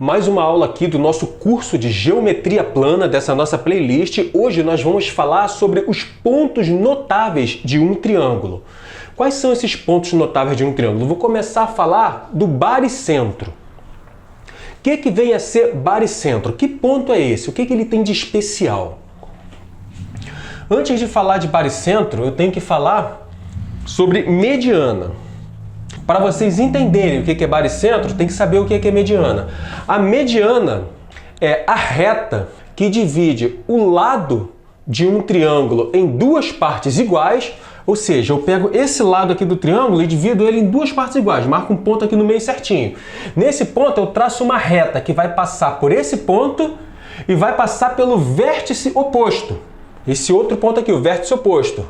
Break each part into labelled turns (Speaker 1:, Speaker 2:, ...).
Speaker 1: Mais uma aula aqui do nosso curso de Geometria Plana, dessa nossa playlist. Hoje nós vamos falar sobre os pontos notáveis de um triângulo. Quais são esses pontos notáveis de um triângulo? Vou começar a falar do baricentro. O que vem a ser baricentro? Que ponto é esse? O que ele tem de especial? Antes de falar de baricentro, eu tenho que falar sobre mediana. Para vocês entenderem o que é baricentro, tem que saber o que é mediana. A mediana é a reta que divide o lado de um triângulo em duas partes iguais, ou seja, eu pego esse lado aqui do triângulo e divido ele em duas partes iguais, marco um ponto aqui no meio certinho. Nesse ponto eu traço uma reta que vai passar por esse ponto e vai passar pelo vértice oposto. Esse outro ponto aqui, o vértice oposto.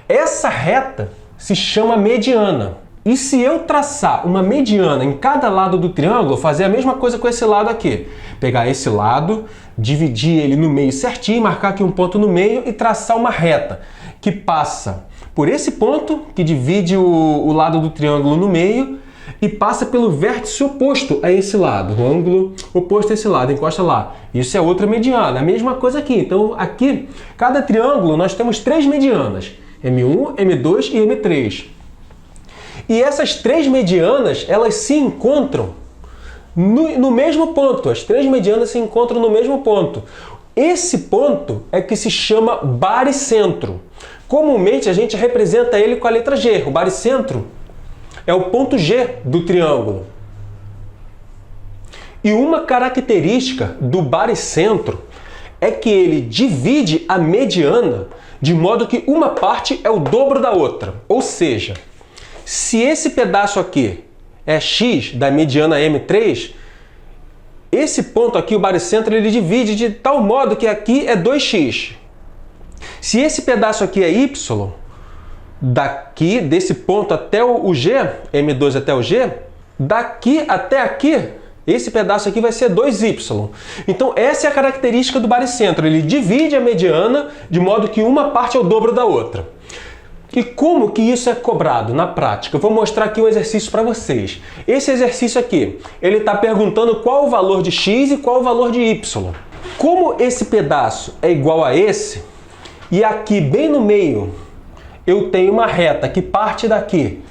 Speaker 1: Essa reta se chama mediana. E se eu traçar uma mediana em cada lado do triângulo, fazer a mesma coisa com esse lado aqui. Pegar esse lado, dividir ele no meio certinho, marcar aqui um ponto no meio e traçar uma reta que passa por esse ponto, que divide o lado do triângulo no meio, e passa pelo vértice oposto a esse lado, o ângulo oposto a esse lado, encosta lá. Isso é outra mediana, a mesma coisa aqui. Então aqui, cada triângulo nós temos três medianas, M1, M2 e M3. E essas três medianas, elas se encontram no mesmo ponto. As três medianas se encontram no mesmo ponto. Esse ponto é que se chama baricentro. Comumente a gente representa ele com a letra G. O baricentro é o ponto G do triângulo. E uma característica do baricentro é que ele divide a mediana de modo que uma parte é o dobro da outra. Ou seja, se esse pedaço aqui é x da mediana M3, esse ponto aqui, o baricentro, ele divide de tal modo que aqui é 2x. Se esse pedaço aqui é y, daqui, desse ponto até o G, M2 até o G, daqui até aqui, esse pedaço aqui vai ser 2y. Então essa é a característica do baricentro. Ele divide a mediana de modo que uma parte é o dobro da outra. E como que isso é cobrado na prática? Eu vou mostrar aqui um exercício para vocês. Esse exercício aqui, ele está perguntando qual o valor de x e qual o valor de y. Como esse pedaço é igual a esse, e aqui bem no meio eu tenho uma reta que parte daqui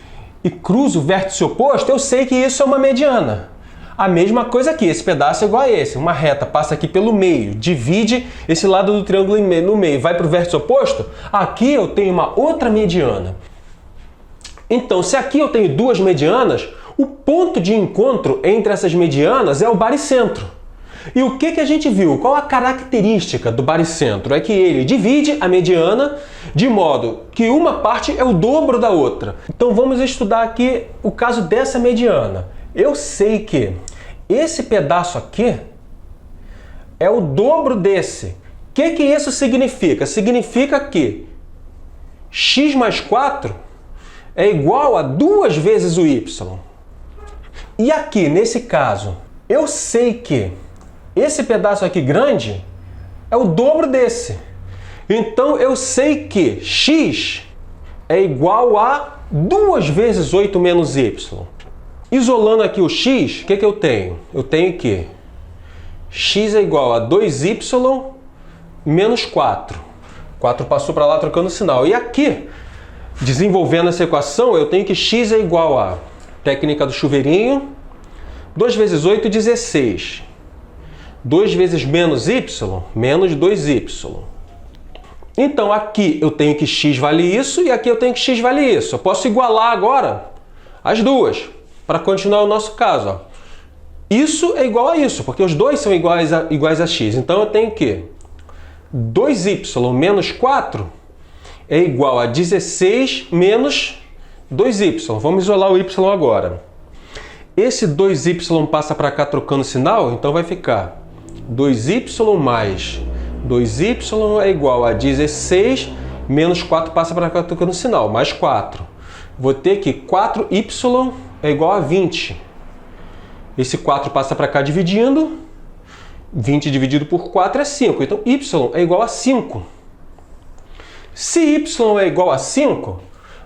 Speaker 1: e cruza o vértice oposto, eu sei que isso é uma mediana. A mesma coisa aqui, esse pedaço é igual a esse, uma reta passa aqui pelo meio, divide esse lado do triângulo no meio, vai para o vértice oposto, aqui eu tenho uma outra mediana. Então, se aqui eu tenho duas medianas, o ponto de encontro entre essas medianas é o baricentro. E o que a gente viu? Qual a característica do baricentro? É que ele divide a mediana de modo que uma parte é o dobro da outra. Então vamos estudar aqui o caso dessa mediana. Eu sei que esse pedaço aqui é o dobro desse. O que isso significa? Significa que x mais 4 é igual a 2 vezes o y. E aqui, nesse caso, eu sei que esse pedaço aqui grande é o dobro desse. Então eu sei que x é igual a 2 vezes 8 menos y. Isolando aqui o x, o que eu tenho? Eu tenho que x é igual a 2y menos 4. 4 passou para lá trocando o sinal. E aqui, desenvolvendo essa equação, eu tenho que x é igual a, técnica do chuveirinho, 2 vezes 8, 16. 2 vezes menos y, menos 2y. Então aqui eu tenho que x vale isso e aqui eu tenho que x vale isso. Eu posso igualar agora as duas. Para continuar o nosso caso, ó. Isso é igual a isso, porque os dois são iguais a x. Então eu tenho que 2y menos 4 é igual a 16 menos 2y. Vamos isolar o y agora. Esse 2y passa para cá trocando sinal, então vai ficar 2y mais 2y é igual a 16 menos 4 passa para cá trocando sinal, mais 4. Vou ter que 4y é igual a 20. Esse 4 passa para cá dividindo. 20 dividido por 4 é 5. Então, y é igual a 5. Se y é igual a 5,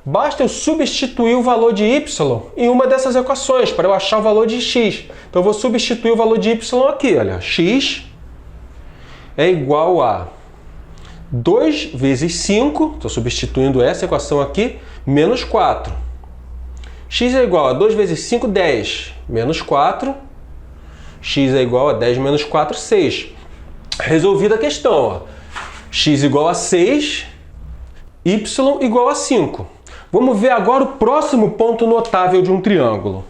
Speaker 1: basta eu substituir o valor de y em uma dessas equações para eu achar o valor de x. Então eu vou substituir o valor de y aqui, olha. X é igual a 2 vezes 5, estou substituindo essa equação aqui, menos 4. X é igual a 2 vezes 5, 10, menos 4. X é igual a 10 menos 4, 6. Resolvida a questão, ó. X igual a 6, y igual a 5. Vamos ver agora o próximo ponto notável de um triângulo.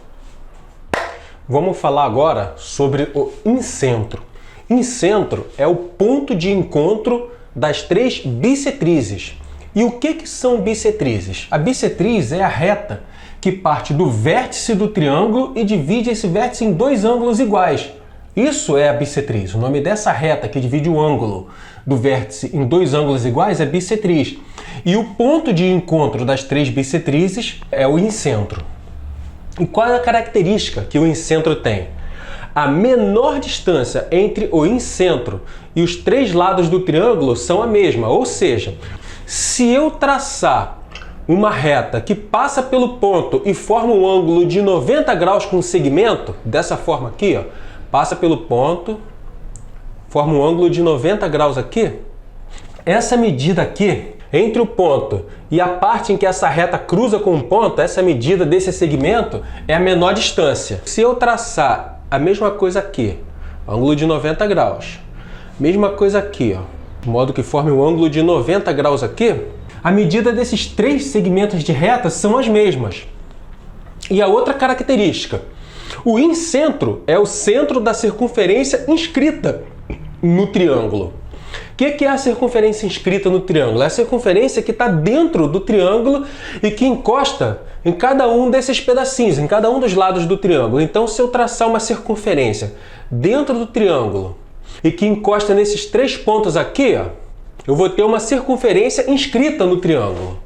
Speaker 1: Vamos falar agora sobre o incentro. Incentro é o ponto de encontro das três bissetrizes. E o que são bissetrizes? A bissetriz é a reta que parte do vértice do triângulo e divide esse vértice em dois ângulos iguais. Isso é a bissetriz. O nome dessa reta que divide o ângulo do vértice em dois ângulos iguais é bissetriz. E o ponto de encontro das três bissetrizes é o incentro. E qual é a característica que o incentro tem? A menor distância entre o incentro e os três lados do triângulo são a mesma, ou seja, se eu traçar uma reta que passa pelo ponto e forma um ângulo de 90 graus com segmento, dessa forma aqui, ó, passa pelo ponto, forma um ângulo de 90 graus aqui, essa medida aqui, entre o ponto e a parte em que essa reta cruza com o ponto, essa medida desse segmento é a menor distância. Se eu traçar a mesma coisa aqui, ângulo de 90 graus, mesma coisa aqui, ó, de modo que forme um ângulo de 90 graus aqui, a medida desses três segmentos de reta são as mesmas. E a outra característica, o incentro é o centro da circunferência inscrita no triângulo. O que é a circunferência inscrita no triângulo? É a circunferência que está dentro do triângulo e que encosta em cada um desses pedacinhos, em cada um dos lados do triângulo. Então, se eu traçar uma circunferência dentro do triângulo e que encosta nesses três pontos aqui, ó, eu vou ter uma circunferência inscrita no triângulo.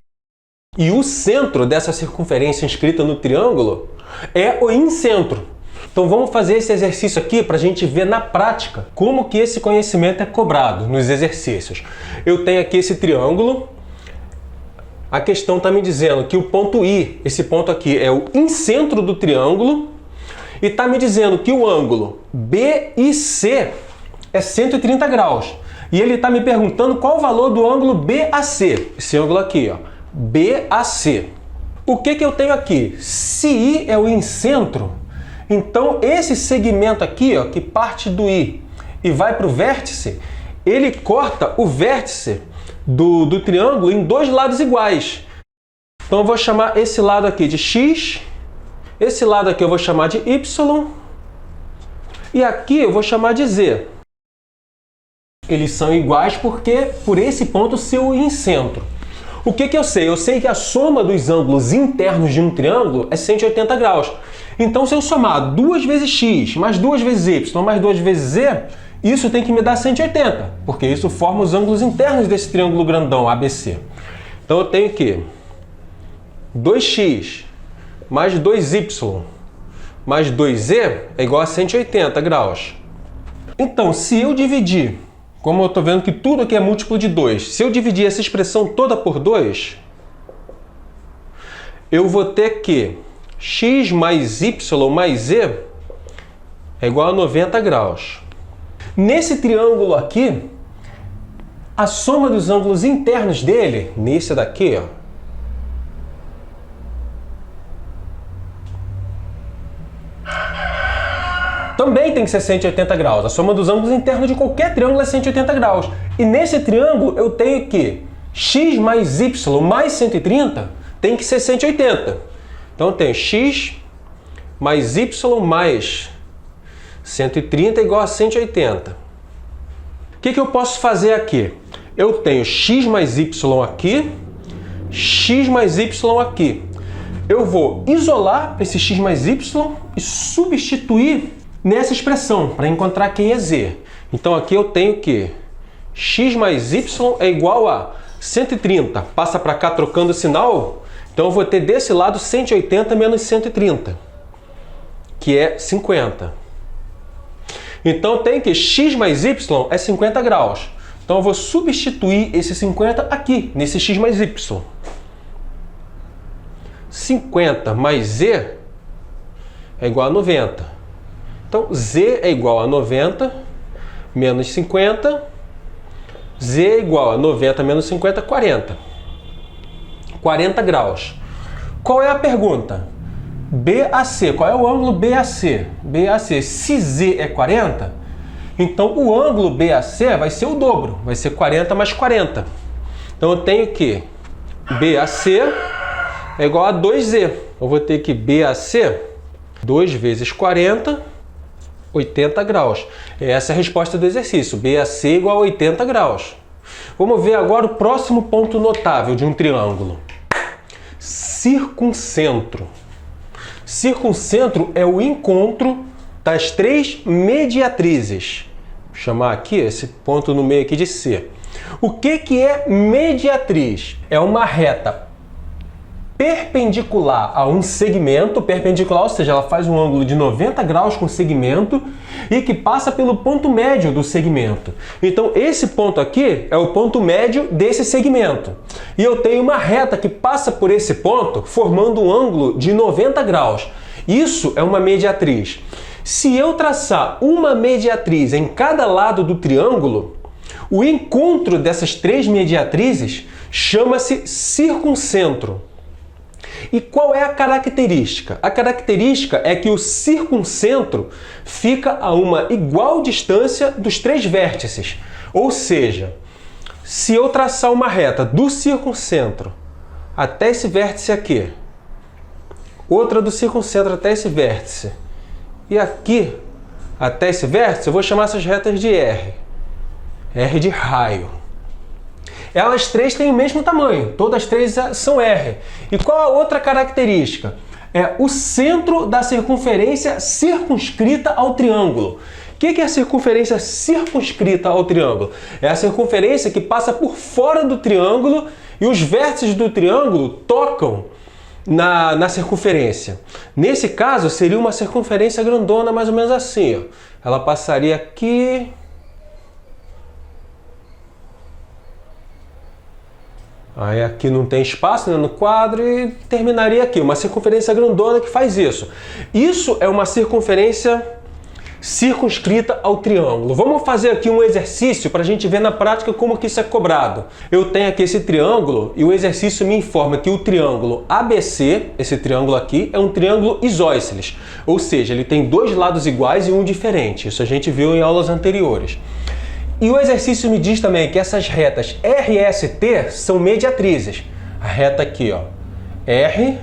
Speaker 1: E o centro dessa circunferência inscrita no triângulo é o incentro. Então vamos fazer esse exercício aqui para a gente ver na prática como que esse conhecimento é cobrado nos exercícios. Eu tenho aqui esse triângulo, a questão está me dizendo que o ponto I, esse ponto aqui, é o incentro do triângulo e está me dizendo que o ângulo BIC é 130 graus. E ele está me perguntando qual o valor do ângulo BAC, esse ângulo aqui, ó, BAC. O que eu tenho aqui? Se I é o incentro, então esse segmento aqui, ó, que parte do I e vai para o vértice, ele corta o vértice do triângulo em dois lados iguais. Então eu vou chamar esse lado aqui de X, esse lado aqui eu vou chamar de Y e aqui eu vou chamar de Z. Eles são iguais porque por esse ponto ser o incentro. O que eu sei? Eu sei que a soma dos ângulos internos de um triângulo é 180 graus. Então, se eu somar 2 vezes x, mais 2 vezes y, mais 2 vezes z, isso tem que me dar 180, porque isso forma os ângulos internos desse triângulo grandão ABC. Então, eu tenho que 2x mais 2y mais 2z é igual a 180 graus. Então, se eu dividir, como eu estou vendo que tudo aqui é múltiplo de 2, se eu dividir essa expressão toda por 2, eu vou ter que x mais y mais z é igual a 90 graus. Nesse triângulo aqui, a soma dos ângulos internos dele, nesse daqui, ó, também tem que ser 180 graus. A soma dos ângulos internos de qualquer triângulo é 180 graus. E nesse triângulo eu tenho que x mais y mais 130 tem que ser 180. Então eu tenho x mais y mais 130 igual a 180. O que eu posso fazer aqui? Eu tenho x mais y aqui, x mais y aqui. Eu vou isolar esse x mais y e substituir nessa expressão para encontrar quem é z. Então aqui eu tenho que x mais y é igual a 130. Passa para cá trocando o sinal. Então eu vou ter desse lado 180 menos 130, que é 50. Então tem que x mais y é 50 graus. Então eu vou substituir esse 50 aqui, nesse x mais y. 50 mais Z é igual a 90. Então, Z é igual a 90 menos 50. Z é igual a 90 menos 50, 40. 40 graus. Qual é a pergunta? BAC. Qual é o ângulo BAC? BAC. Se Z é 40, então o ângulo BAC vai ser o dobro. Vai ser 40 mais 40. Então eu tenho que BAC é igual a 2Z. Eu vou ter que BAC, 2 vezes 40, 80 graus. Essa é a resposta do exercício. BAC igual a 80 graus. Vamos ver agora o próximo ponto notável de um triângulo. Circuncentro. Circuncentro é o encontro das três mediatrizes. Vou chamar aqui esse ponto no meio aqui de C. O que é mediatriz? É uma reta perpendicular a um segmento, perpendicular, ou seja, ela faz um ângulo de 90 graus com o segmento e que passa pelo ponto médio do segmento. Então, esse ponto aqui é o ponto médio desse segmento. E eu tenho uma reta que passa por esse ponto, formando um ângulo de 90 graus. Isso é uma mediatriz. Se eu traçar uma mediatriz em cada lado do triângulo, o encontro dessas três mediatrizes chama-se circuncentro. E qual é a característica? A característica é que o circuncentro fica a uma igual distância dos três vértices. Ou seja, se eu traçar uma reta do circuncentro até esse vértice aqui, outra do circuncentro até esse vértice, e aqui até esse vértice, eu vou chamar essas retas de R. R de raio. Elas três têm o mesmo tamanho, todas três são R. E qual a outra característica? É o centro da circunferência circunscrita ao triângulo. O que é a circunferência circunscrita ao triângulo? É a circunferência que passa por fora do triângulo e os vértices do triângulo tocam na circunferência. Nesse caso, seria uma circunferência grandona, mais ou menos assim. Ó. Ela passaria aqui... Aí aqui não tem espaço, né, no quadro e terminaria aqui. Uma circunferência grandona que faz isso. Isso é uma circunferência circunscrita ao triângulo. Vamos fazer aqui um exercício para a gente ver na prática como que isso é cobrado. Eu tenho aqui esse triângulo e o exercício me informa que o triângulo ABC, esse triângulo aqui, é um triângulo isósceles. Ou seja, ele tem dois lados iguais e um diferente. Isso a gente viu em aulas anteriores. E o exercício me diz também que essas retas R, S e T são mediatrizes. A reta aqui, ó, R,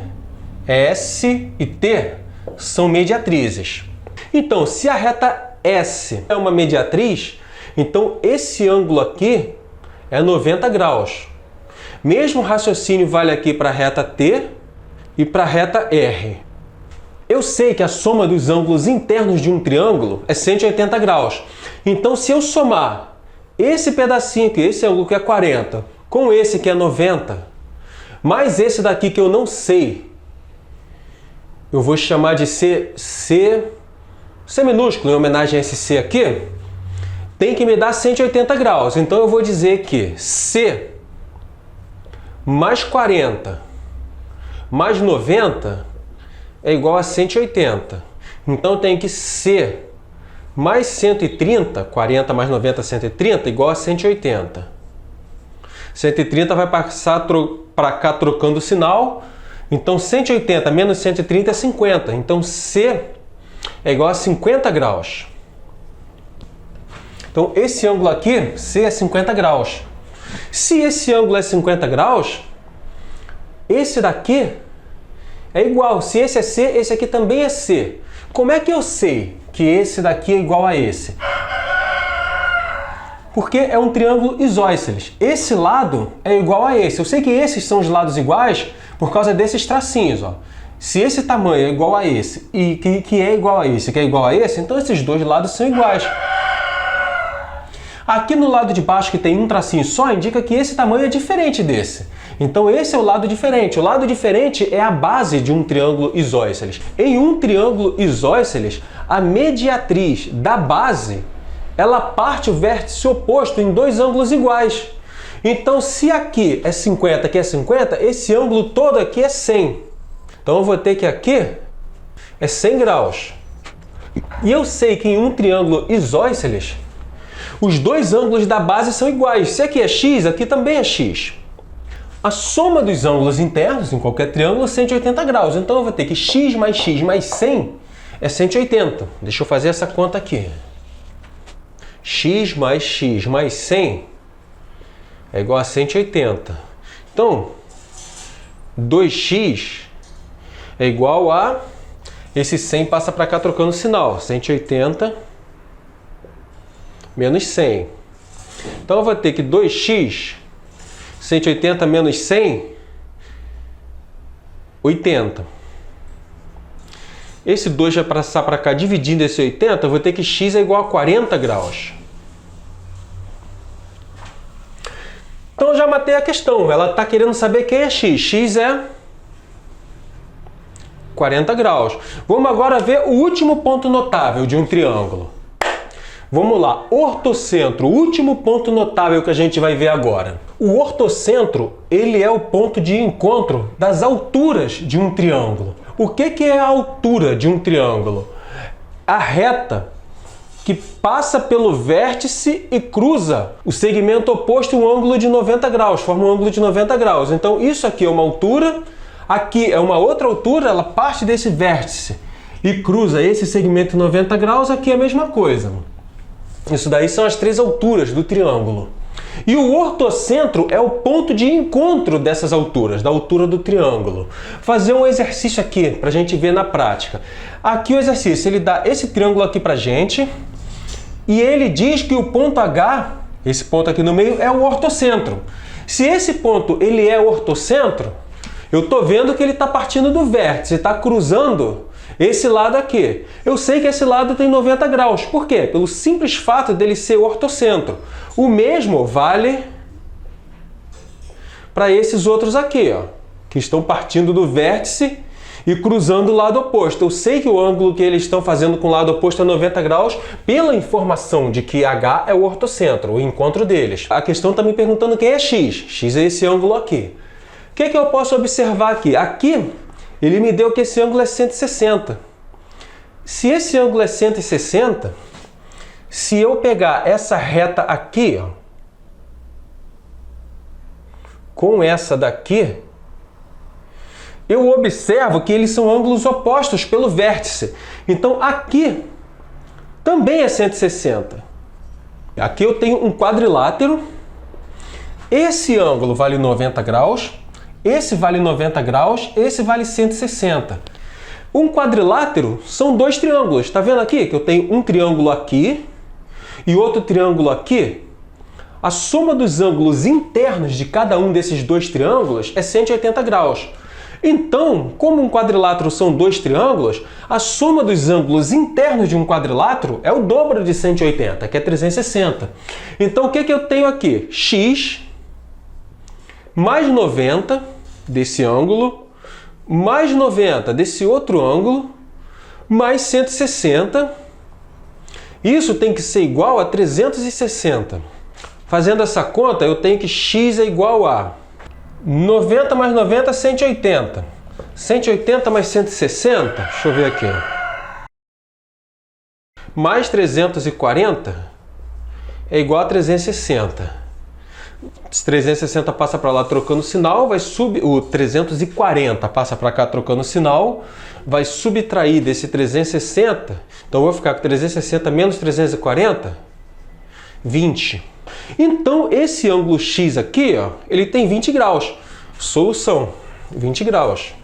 Speaker 1: S e T são mediatrizes. Então, se a reta S é uma mediatriz, então esse ângulo aqui é 90 graus. Mesmo raciocínio vale aqui para a reta T e para a reta R. Eu sei que a soma dos ângulos internos de um triângulo é 180 graus. Então, se eu somar esse pedacinho aqui, esse ângulo que é 40, com esse que é 90, mais esse daqui que eu não sei, eu vou chamar de C minúsculo, em homenagem a esse C aqui, tem que me dar 180 graus. Então, eu vou dizer que C mais 40 mais 90 é igual a 180. Então, tem que C mais 130, 40 mais 90, 130, igual a 180. 130 vai passar para cá trocando o sinal. Então, 180 menos 130 é 50. Então, C é igual a 50 graus. Então, esse ângulo aqui, C é 50 graus. Se esse ângulo é 50 graus, esse daqui é igual. Se esse é C, esse aqui também é C. Como é que eu sei que esse daqui é igual a esse? Porque é um triângulo isósceles. Esse lado é igual a esse. Eu sei que esses são os lados iguais por causa desses tracinhos, ó. Se esse tamanho é igual a esse e que é igual a esse, que é igual a esse, então esses dois lados são iguais. Aqui no lado de baixo, que tem um tracinho só, indica que esse tamanho é diferente desse. Então esse é o lado diferente. O lado diferente é a base de um triângulo isósceles. Em um triângulo isósceles, a mediatriz da base, ela parte o vértice oposto em dois ângulos iguais. Então, se aqui é 50, aqui é 50, esse ângulo todo aqui é 100. Então eu vou ter que aqui é 100 graus. E eu sei que em um triângulo isósceles, os dois ângulos da base são iguais. Se aqui é x, aqui também é x. A soma dos ângulos internos em qualquer triângulo é 180 graus. Então eu vou ter que x mais 100 é 180. Deixa eu fazer essa conta aqui. X mais 100 é igual a 180. Então, 2x é igual a... Esse 100 passa para cá trocando sinal. 180 menos 100. Então eu vou ter que 2x, 180 menos 100, 80. Esse 2 vai passar para cá dividindo esse 80, eu vou ter que x é igual a 40 graus. Então eu já matei a questão. Ela está querendo saber quem é x. X é 40 graus. Vamos agora ver o último ponto notável de um triângulo. Vamos lá, ortocentro, o último ponto notável que a gente vai ver agora. O ortocentro, ele é o ponto de encontro das alturas de um triângulo. O que é a altura de um triângulo? A reta que passa pelo vértice e cruza o segmento oposto, um ângulo de 90 graus, forma um ângulo de 90 graus. Então isso aqui é uma altura, aqui é uma outra altura, ela parte desse vértice e cruza esse segmento 90 graus, aqui é a mesma coisa. Isso daí são as três alturas do triângulo. E o ortocentro é o ponto de encontro dessas alturas, da altura do triângulo. Fazer um exercício aqui para a gente ver na prática. Aqui o exercício, ele dá esse triângulo aqui para a gente e ele diz que o ponto H, esse ponto aqui no meio, é o ortocentro. Se esse ponto ele é o ortocentro, eu estou vendo que ele está partindo do vértice, está cruzando esse lado aqui. Eu sei que esse lado tem 90 graus. Por quê? Pelo simples fato dele ser ortocentro. O mesmo vale para esses outros aqui, ó, que estão partindo do vértice e cruzando o lado oposto. Eu sei que o ângulo que eles estão fazendo com o lado oposto é 90 graus pela informação de que H é o ortocentro, o encontro deles. A questão está me perguntando quem é x. X é esse ângulo aqui. O que eu posso observar aqui? Aqui ele me deu que esse ângulo é 160. Se esse ângulo é 160, se eu pegar essa reta aqui, ó, com essa daqui, eu observo que eles são ângulos opostos pelo vértice. Então aqui também é 160. Aqui eu tenho um quadrilátero. Esse ângulo vale 90 graus. Esse vale 90 graus, esse vale 160. Um quadrilátero são dois triângulos. Está vendo aqui que eu tenho um triângulo aqui e outro triângulo aqui? A soma dos ângulos internos de cada um desses dois triângulos é 180 graus. Então, como um quadrilátero são dois triângulos, a soma dos ângulos internos de um quadrilátero é o dobro de 180, que é 360. Então, o que eu tenho aqui? X mais 90 desse ângulo, mais 90 desse outro ângulo, mais 160. Isso tem que ser igual a 360. Fazendo essa conta, eu tenho que x é igual a 90 mais 90, 180. 180 mais 160, deixa eu ver aqui. Mais 340 é igual a 360. 360 passa para lá trocando sinal, vai o 340 passa para cá trocando sinal, vai subtrair desse 360, então eu vou ficar com 360 menos 340, 20. Então esse ângulo x aqui, ó, ele tem 20 graus. Solução, 20 graus.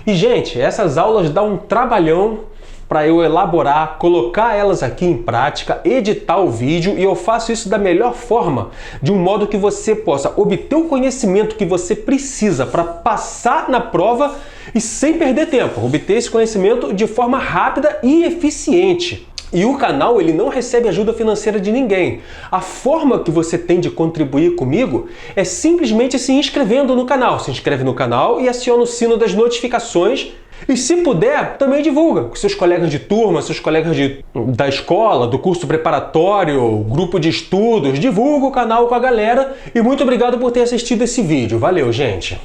Speaker 1: E gente, essas aulas dão um trabalhão para eu elaborar, colocar elas aqui em prática, editar o vídeo, e eu faço isso da melhor forma, de um modo que você possa obter o conhecimento que você precisa para passar na prova e sem perder tempo, obter esse conhecimento de forma rápida e eficiente. E o canal ele não recebe ajuda financeira de ninguém. A forma que você tem de contribuir comigo é simplesmente se inscrevendo no canal. Se inscreve no canal e aciona o sino das notificações. E se puder, também divulga com seus colegas de turma, seus colegas da escola, do curso preparatório, grupo de estudos. Divulga o canal com a galera e muito obrigado por ter assistido esse vídeo. Valeu, gente!